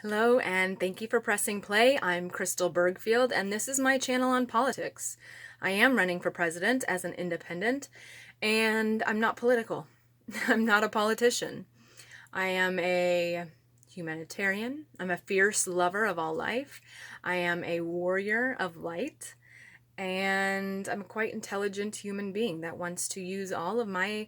Hello, and thank you for pressing play. I'm Crystal Bergfield, and this is my channel on politics. I am running for president as an independent, and I'm not political. I'm not a politician. I am a humanitarian. I'm a fierce lover of all life. I am a warrior of light, and I'm a quite intelligent human being that wants to use all of my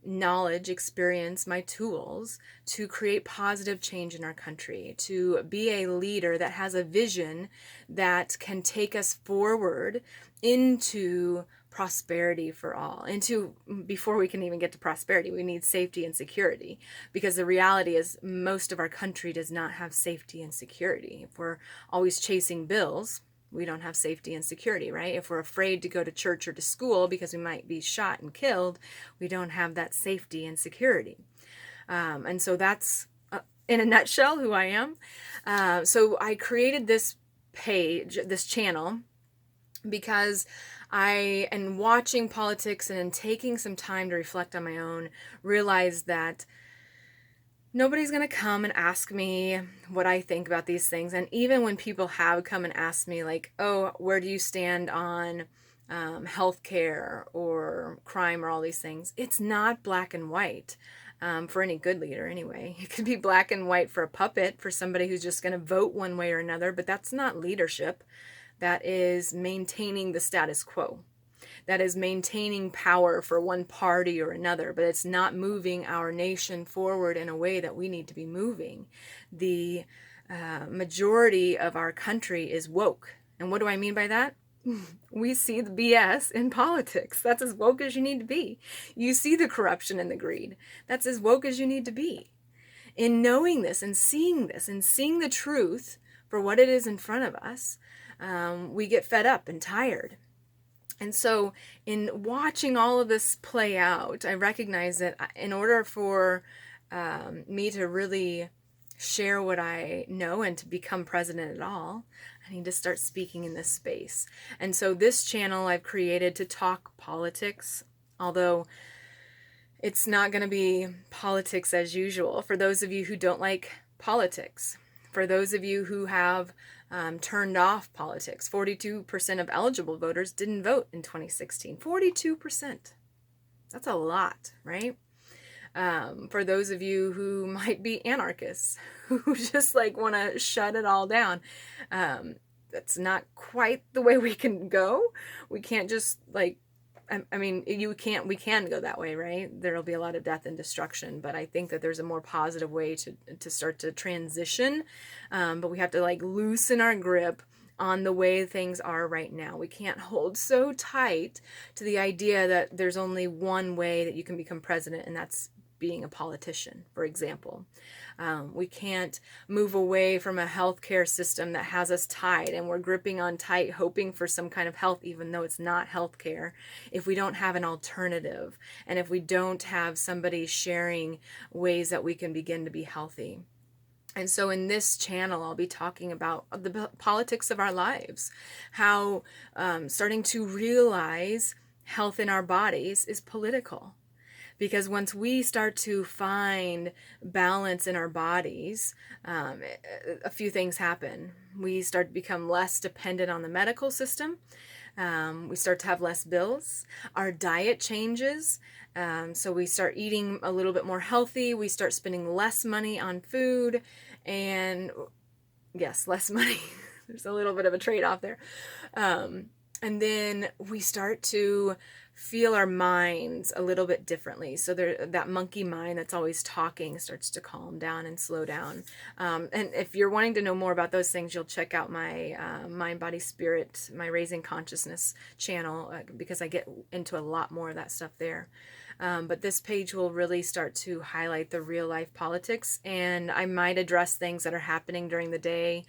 knowledge, experience, my tools to create positive change in our country, to be a leader that has a vision that can take us forward into prosperity for all. Into before we can even get to prosperity, we need safety and security, because the reality is most of our country does not have safety and security. If we're always chasing bills, we don't have safety and security, right? If we're afraid to go to church or to school because we might be shot and killed, we don't have that safety and security. And so that's, in a nutshell, who I am. So I created this page, this channel, because I, in watching politics and in taking some time to reflect on my own, realized that nobody's going to come and ask me what I think about these things. And even when people have come and asked me, like, oh, where do you stand on healthcare or crime or all these things, it's not black and white. For any good leader, anyway. It could be black and white for a puppet, for somebody who's just going to vote one way or another, but that's not leadership. That is maintaining the status quo. That is maintaining power for one party or another, but it's not moving our nation forward in a way that we need to be moving. The majority of our country is woke. And what do I mean by that? We see the BS in politics. That's as woke as you need to be. You see the corruption and the greed. That's as woke as you need to be. In knowing this and seeing the truth for what it is in front of us, we get fed up and tired. And so in watching all of this play out, I recognize that in order for me to really share what I know and to become president at all, I need to start speaking in this space. And so this channel I've created to talk politics, although it's not going to be politics as usual. For those of you who don't like politics, for those of you who have turned off politics, 42% of eligible voters didn't vote in 2016. 42%. That's a lot, right? For those of you who might be anarchists, who just like want to shut it all down, that's not quite the way we can go. We can't just like, I mean, we can go that way, right? There'll be a lot of death and destruction, but I think that there's a more positive way to start to transition. But we have to like loosen our grip on the way things are right now. We can't hold so tight to the idea that there's only one way that you can become president, and that's being a politician, for example. We can't move away from a healthcare system that has us tied and we're gripping on tight, hoping for some kind of health, even though it's not healthcare, if we don't have an alternative and if we don't have somebody sharing ways that we can begin to be healthy. And so in this channel, I'll be talking about the politics of our lives, how starting to realize health in our bodies is political. Because once we start to find balance in our bodies, a few things happen. We start to become less dependent on the medical system. We start to have less bills. Our diet changes. So we start eating a little bit more healthy. We start spending less money on food. And yes, less money. There's a little bit of a trade-off there. And then we start to feel our minds a little bit differently. So that monkey mind that's always talking starts to calm down and slow down. And if you're wanting to know more about those things, you'll check out my Mind, Body, Spirit, my Raising Consciousness channel, because I get into a lot more of that stuff there. But this page will really start to highlight the real life politics, and I might address things that are happening during the day,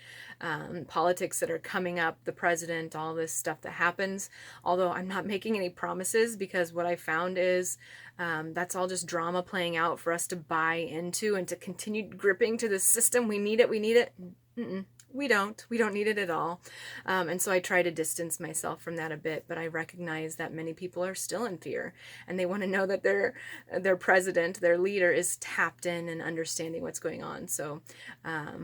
politics that are coming up, the president, all this stuff that happens. Although I'm not making any promises, because what I found is that's all just drama playing out for us to buy into and to continue gripping to the system. We need it. Mm-mm. We don't need it at all. And so I try to distance myself from that a bit, but I recognize that many people are still in fear, and they want to know that their president, their leader, is tapped in and understanding what's going on. So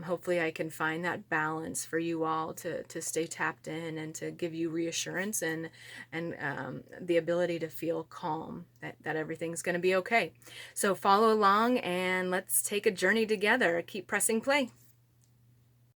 hopefully I can find that balance for you all to stay tapped in and to give you reassurance and the ability to feel calm that everything's going to be okay. So follow along and let's take a journey together. Keep pressing play.